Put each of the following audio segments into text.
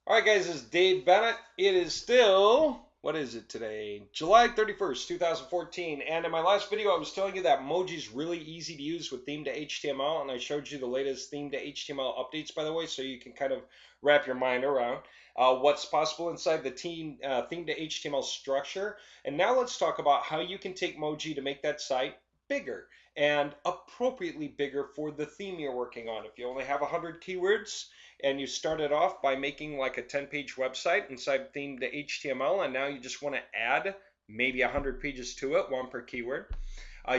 All right, guys, this is Dave Bennett. It is still, what is it today? July 31st, 2014. And in my last video, I was telling you that MOWG is really easy to use with theme to HTML. And I showed you the latest theme to HTML updates, by the way, so you can kind of wrap your mind around what's possible inside the theme to HTML structure. And now let's talk about how you can take MOWG to make that site bigger and appropriately bigger for the theme you're working on. If you only have 100 keywords, and you started off by making like a 10-page website inside theme to HTML, and now you just want to add maybe 100 pages to it, one per keyword,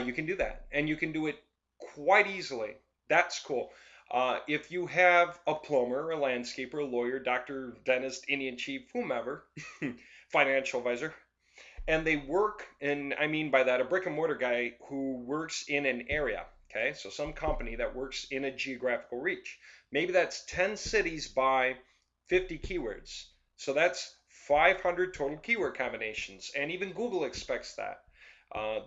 you can do that. And you can do it quite easily. That's cool. If you have a plumber, a landscaper, a lawyer, doctor, dentist, Indian chief, whomever, financial advisor, and they work, and I mean by that a brick and mortar guy who works in an area. Okay, so some company that works in a geographical reach. Maybe that's 10 cities by 50 keywords. So that's 500 total keyword combinations. And even Google expects that.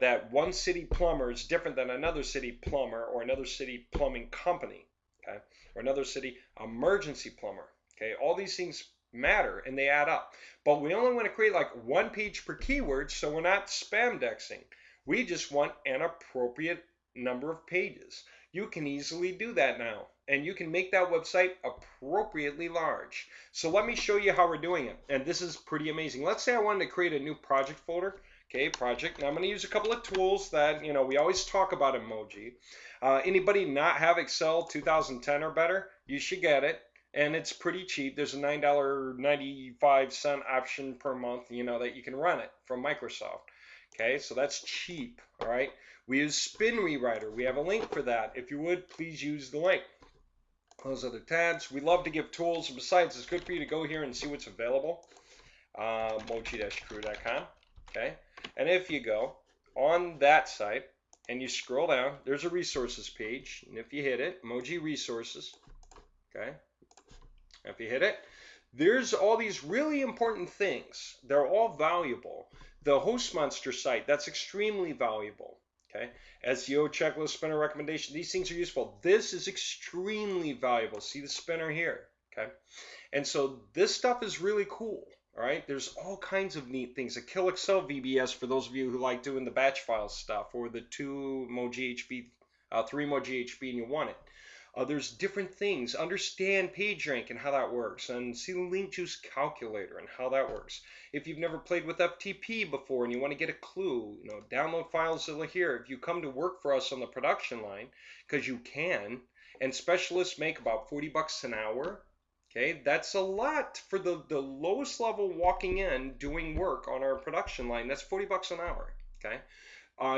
That one city plumber is different than another city plumber or another city plumbing company. Okay, or another city emergency plumber. Okay, all these things matter and they add up. But we only want to create like one page per keyword, so we're not spam dexing. We just want an appropriate number of pages. You can easily do that now, and you can make that website appropriately large. So let me show you how we're doing it, and this is pretty amazing. Let's say I wanted to create a new project folder. Okay, project. Now I'm going to use a couple of tools that we always talk about in MOWG. Anybody not have Excel 2010 or better? You should get it. And it's pretty cheap. There's a $9.95 option per month, that you can run it from Microsoft. Okay, so that's cheap, all right? We use Spin Rewriter. We have a link for that. If you would, please use the link. Those other tabs. We love to give tools. Besides, it's good for you to go here and see what's available. MOWG-crew.com, okay? And if you go on that site and you scroll down, there's a resources page. And if you hit it, MOWG Resources, okay? If you hit it, there's all these really important things. They're all valuable. The host monster site, that's extremely valuable. Okay, SEO checklist, spinner recommendation, these things are useful. This is extremely valuable. See the spinner here. Okay, and so this stuff is really cool. All right, there's all kinds of neat things. A Kill Excel VBS for those of you who like doing the batch file stuff, or the 2 MOWG HB, 3 MOWG HB, and you want it. There's different things. Understand PageRank and how that works, and see the link juice calculator and how that works. If you've never played with FTP before and you want to get a clue, download files that are here. If you come to work for us on the production line, because you can, and specialists make about 40 bucks an hour. Okay, that's a lot for the lowest level walking in doing work on our production line. That's 40 bucks an hour. Okay,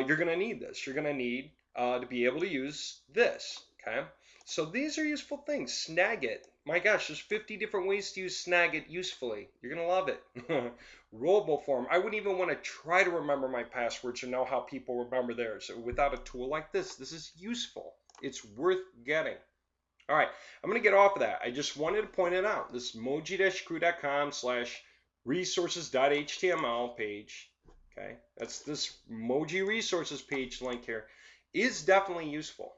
you're gonna need this. You're gonna need to be able to use this. Okay. So these are useful things. Snagit. My gosh, there's 50 different ways to use Snagit usefully. You're going to love it. RoboForm. I wouldn't even want to try to remember my passwords or know how people remember theirs. Without a tool like this is useful. It's worth getting. All right, I'm going to get off of that. I just wanted to point it out. This MOWG-crew.com/resources.html page, okay, that's this MOWG resources page link here, is definitely useful.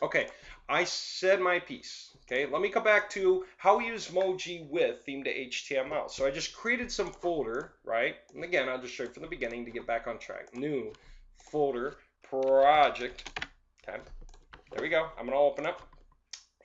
Okay, I said my piece. Okay, let me come back to how we use MOWG with theme to HTML. So I just created some folder, right? And again, I'll just show you from the beginning to get back on track. New folder project. Okay, there we go. I'm going to open up.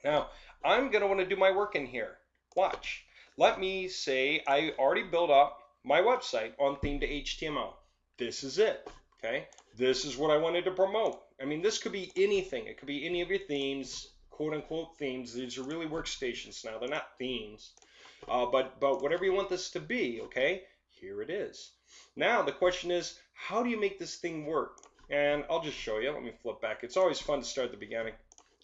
Now, I'm going to want to do my work in here. Watch. Let me say I already built up my website on theme to HTML. This is it. Okay, this is what I wanted to promote. I mean, this could be anything. It could be any of your themes, quote-unquote themes. These are really workstations now. They're not themes. But whatever you want this to be, okay, here it is. Now, the question is, how do you make this thing work? And I'll just show you. Let me flip back. It's always fun to start at the beginning.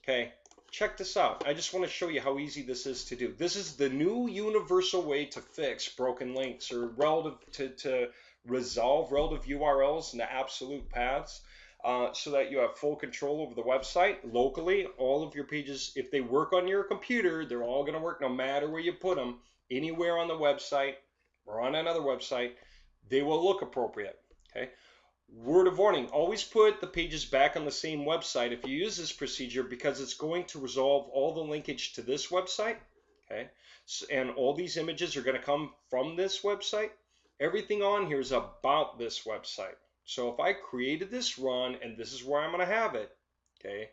Okay, check this out. I just want to show you how easy this is to do. This is the new universal way to fix broken links or relative to resolve relative URLs into absolute paths. So that you have full control over the website locally. All of your pages, if they work on your computer, they're all going to work no matter where you put them, anywhere on the website or on another website, they will look appropriate. Okay. Word of warning, always put the pages back on the same website if you use this procedure, because it's going to resolve all the linkage to this website. Okay. and all these images are going to come from this website. Everything on here is about this website. So if I created this run and this is where I'm going to have it, okay,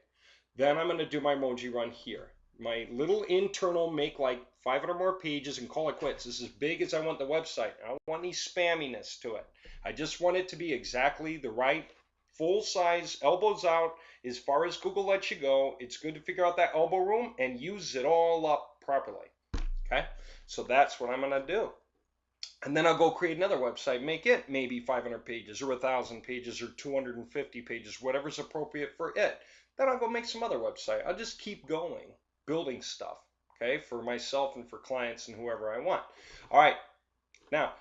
then I'm going to do my MOWG run here. My little internal, make like 500 more pages and call it quits. This is as big as I want the website. I don't want any spamminess to it. I just want it to be exactly the right full size, elbows out, as far as Google lets you go. It's good to figure out that elbow room and use it all up properly. Okay, so that's what I'm going to do. And then I'll go create another website, make it maybe 500 pages or 1,000 pages or 250 pages, whatever's appropriate for it. Then I'll go make some other website. I'll just keep going, building stuff, okay, for myself and for clients and whoever I want. All right, now,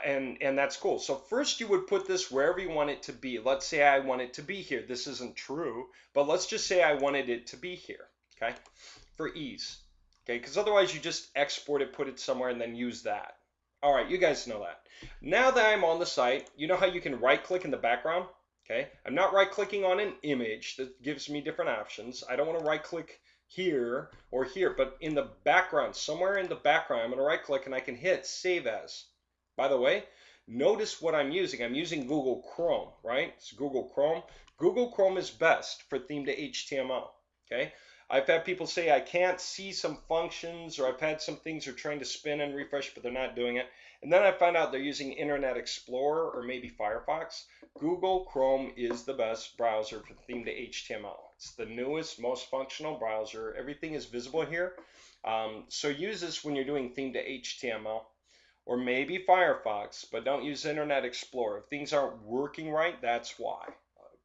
and that's cool. So first you would put this wherever you want it to be. Let's say I want it to be here. This isn't true, but let's just say I wanted it to be here, okay, for ease, okay, because otherwise you just export it, put it somewhere, and then use that. All right, you guys know that. Now that I'm on the site, you know how you can right-click in the background? Okay, I'm not right-clicking on an image. That gives me different options. I don't want to right-click here or here, but in the background, somewhere in the background, I'm going to right-click and I can hit Save As. By the way, notice what I'm using. I'm using Google Chrome, right? It's Google Chrome. Google Chrome is best for theme to HTML, okay? I've had people say I can't see some functions, or I've had some things they're trying to spin and refresh, but they're not doing it. And then I find out they're using Internet Explorer or maybe Firefox. Google Chrome is the best browser for theme to HTML. It's the newest, most functional browser. Everything is visible here. So use this when you're doing theme to HTML, or maybe Firefox, but don't use Internet Explorer. If things aren't working right, that's why.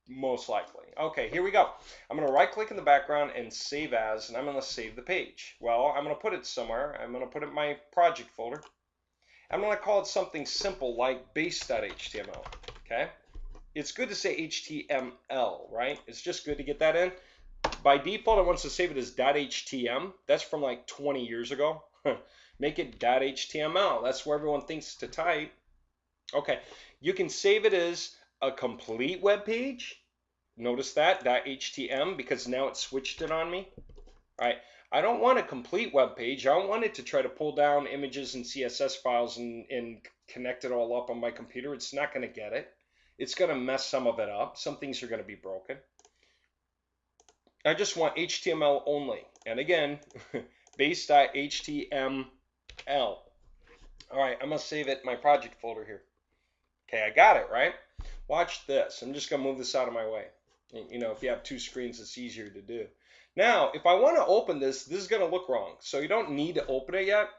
Most likely. Okay, here we go. I'm going to right click in the background and save as, and I'm going to save the page. Well, I'm going to put it somewhere. I'm going to put it in my project folder. I'm going to call it something simple like base.html. Okay? It's good to say HTML, right? It's just good to get that in. By default, it wants to save it as .htm. That's from like 20 years ago. Make it .html. That's where everyone thinks to type. Okay, you can save it as a complete web page. Notice that, .htm, because now it switched it on me. All right, I don't want a complete web page. I don't want it to try to pull down images and CSS files and connect it all up on my computer. It's not going to get it. It's going to mess some of it up. Some things are going to be broken. I just want HTML only. And again, base.html. All right, I'm going to save it in my project folder here. Okay, I got it, right? Watch this. I'm just going to move this out of my way. You know, if you have two screens, it's easier to do. Now, if I want to open this, this is going to look wrong. So you don't need to open it yet.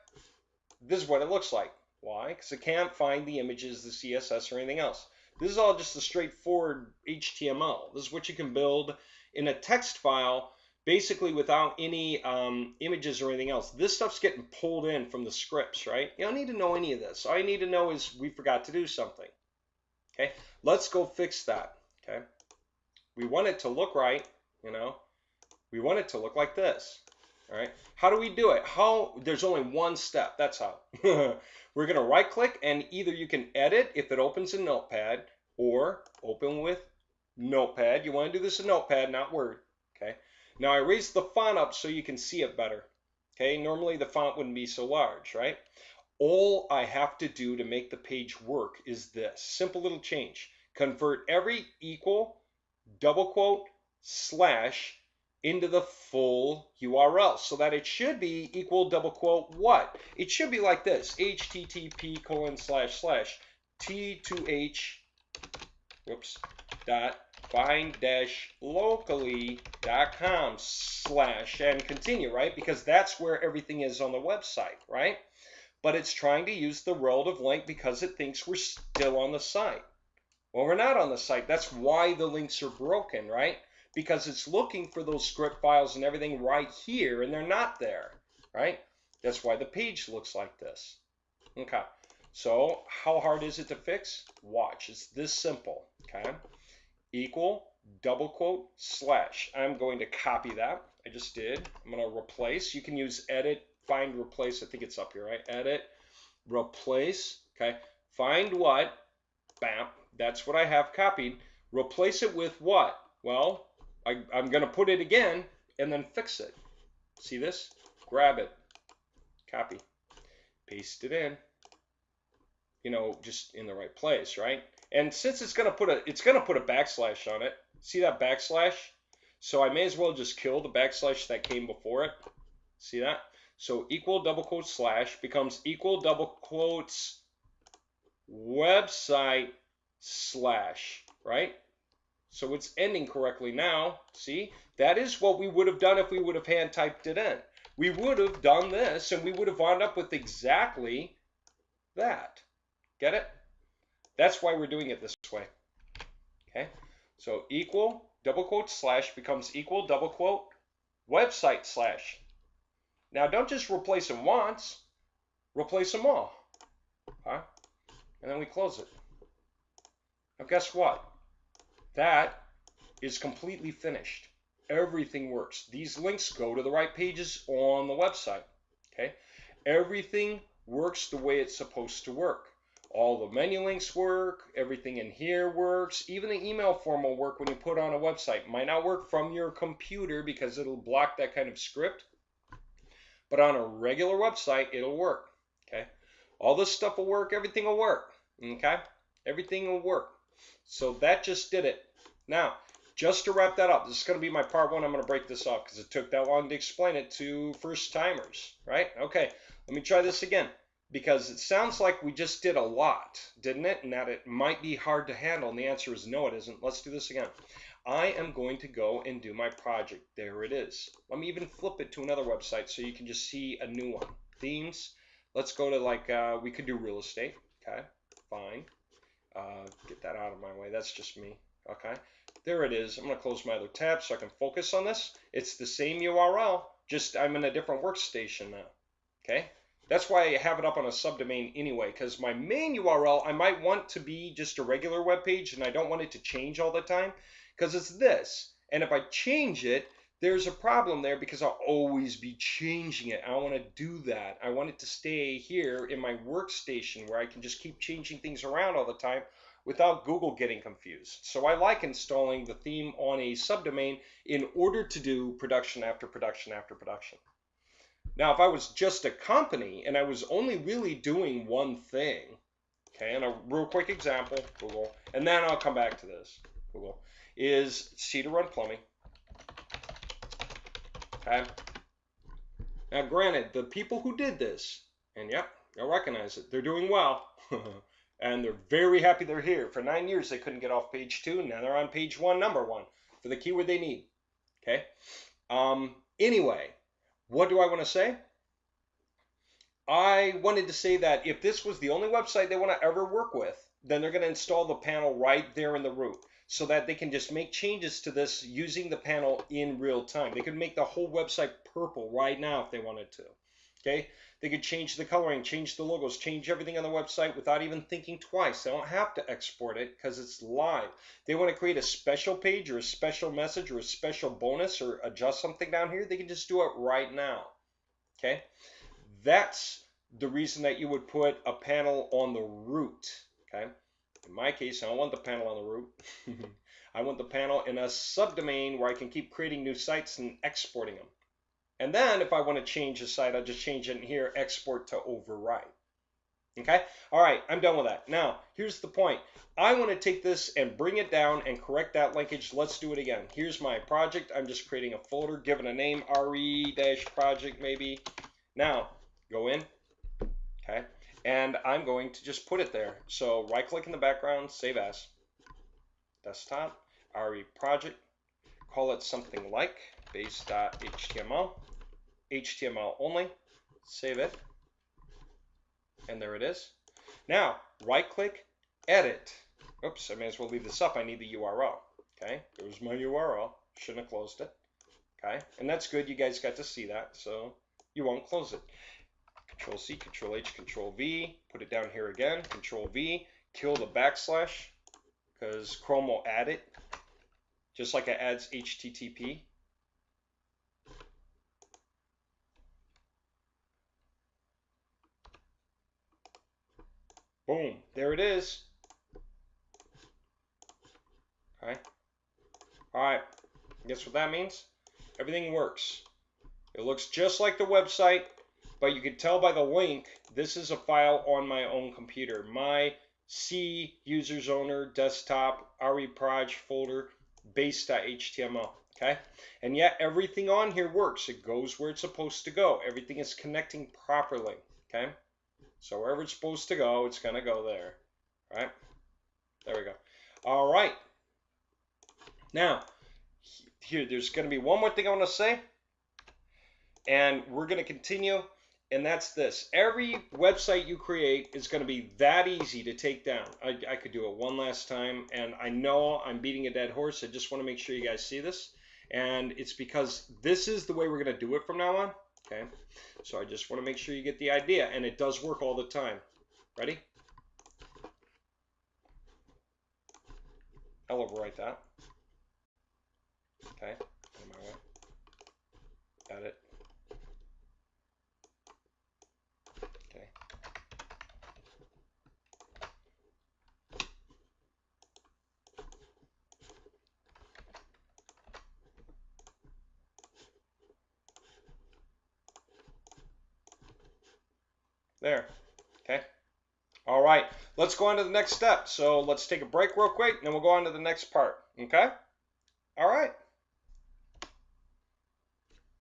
This is what it looks like. Why? Because it can't find the images, the CSS, or anything else. This is all just a straightforward HTML. This is what you can build in a text file, basically without any images or anything else. This stuff's getting pulled in from the scripts, right? You don't need to know any of this. All you need to know is we forgot to do something. Okay, let's go fix that. Okay, we want it to look right, you know. We want it to look like this. All right, how do we do it? There's only one step. That's how. We're going to right click, and either you can edit if it opens in Notepad, or open with Notepad. You want to do this in Notepad, not Word. Okay, now I raised the font up so you can see it better. Okay, normally the font wouldn't be so large, right? All I have to do to make the page work is this simple little change. Convert every equal, double quote, slash into the full URL so that it should be equal, double quote, what? It should be like this, http:// T2H.find-locally.com/ and continue, right? Because that's where everything is on the website, right? But it's trying to use the relative link because it thinks we're still on the site. Well, we're not on the site. That's why the links are broken, right? Because it's looking for those script files and everything right here, and they're not there, right? That's why the page looks like this. Okay, so how hard is it to fix? Watch, it's this simple, okay? Equal, double quote, slash. I'm going to copy that. I just did. I'm going to replace. You can use edit, find, replace. I think it's up here, right? Edit, replace, okay? Find what? Bam. That's what I have copied. Replace it with what? Well, I'm going to put it again and then fix it. See this? Grab it. copy, paste it in, you know, just in the right place, right? And since it's gonna put a backslash on it, see that backslash? So I may as well just kill the backslash that came before it. See that? So equal double quotes slash becomes equal double quotes website slash, right? So it's ending correctly now. See, that is what we would have done if we would have hand typed it in. We would have done this and we would have wound up with exactly that. Get it? That's why we're doing it this way. Okay, so equal double quote slash becomes equal double quote website slash. Now don't just replace them once, replace them all. Okay? And then we close it. Now guess what? That is completely finished. Everything works. These links go to the right pages on the website. Okay? Everything works the way it's supposed to work. All the menu links work, everything in here works, even the email form will work when you put on a website. Might not work from your computer because it'll block that kind of script, but on a regular website, it'll work, okay? All this stuff will work, everything will work, okay? Everything will work. So that just did it. Now, just to wrap that up, this is going to be my part one. I'm going to break this off because it took that long to explain it to first timers, right? Okay, let me try this again. Because it sounds like we just did a lot, didn't it? And that it might be hard to handle, and the answer is no, it isn't. Let's do this again. I am going to go and do my project. There it is. Let me even flip it to another website so you can just see a new one. Themes. Let's go to like, we could do real estate. Okay, fine. Get that out of my way. That's just me. Okay, there it is. I'm going to close my other tab so I can focus on this. It's the same URL, just I'm in a different workstation now. Okay. That's why I have it up on a subdomain anyway, because my main URL, I might want to be just a regular web page, and I don't want it to change all the time, because it's this. And if I change it, there's a problem there because I'll always be changing it. I don't want to do that. I want it to stay here in my workstation where I can just keep changing things around all the time without Google getting confused. So I like installing the theme on a subdomain in order to do production after production after production. Now, if I was just a company and I was only really doing one thing, okay, and a real quick example, Google, and then I'll come back to this, Google, is Cedar Run Plumbing, okay? Now, granted, the people who did this, and yep, you'll recognize it, they're doing well, and they're very happy they're here. For 9 years, they couldn't get off page 2, now they're on page 1, number 1, for the keyword they need, okay? Anyway, what do I want to say? I wanted to say that if this was the only website they want to ever work with, then they're going to install the panel right there in the root so that they can just make changes to this using the panel in real time. They could make the whole website purple right now if they wanted to. Okay? They could change the coloring, change the logos, change everything on the website without even thinking twice. They don't have to export it because it's live. They want to create a special page or a special message or a special bonus or adjust something down here, they can just do it right now. Okay? That's the reason that you would put a panel on the root. Okay? In my case, I don't want the panel on the root. I want the panel in a subdomain where I can keep creating new sites and exporting them. And then if I want to change a site, I'll just change it in here, export to overwrite. Okay? All right, I'm done with that. Now, here's the point. I want to take this and bring it down and correct that linkage. Let's do it again. Here's my project. I'm just creating a folder, given a name, re-project maybe. Now, go in, okay? And I'm going to just put it there. So right-click in the background, save as. Desktop, RE project, call it something like base.html, HTML only, save it, and there it is. Now, right-click, edit. Oops, I may as well leave this up. I need the URL, okay? There's my URL. Shouldn't have closed it, okay? And that's good. You guys got to see that, so you won't close it. Control-C, Control-H, Control-V, put it down here again, Control-V, kill the backslash, because Chrome will add it, just like it adds HTTP. Boom, there it is. Okay. All right, guess what that means? Everything works. It looks just like the website. but you can tell by the link, this is a file on my own computer. My C users owner desktop reproj folder base.html. Okay, and yet everything on here works. It goes where it's supposed to go. Everything is connecting properly. Okay, so wherever it's supposed to go, it's going to go there. Right? There we go. All right. Now, here, there's going to be one more thing I want to say, and we're going to continue, and that's this. Every website you create is going to be that easy to take down. I could do it one last time, and I know I'm beating a dead horse. I just want to make sure you guys see this, and it's because this is the way we're going to do it from now on. Okay, so I just want to make sure you get the idea, and it does work all the time. Ready? I'll overwrite that. Okay, on my way. Edit. Okay. There. Okay. All right. Let's go on to the next step. So let's take a break real quick, and then we'll go on to the next part. Okay? All right.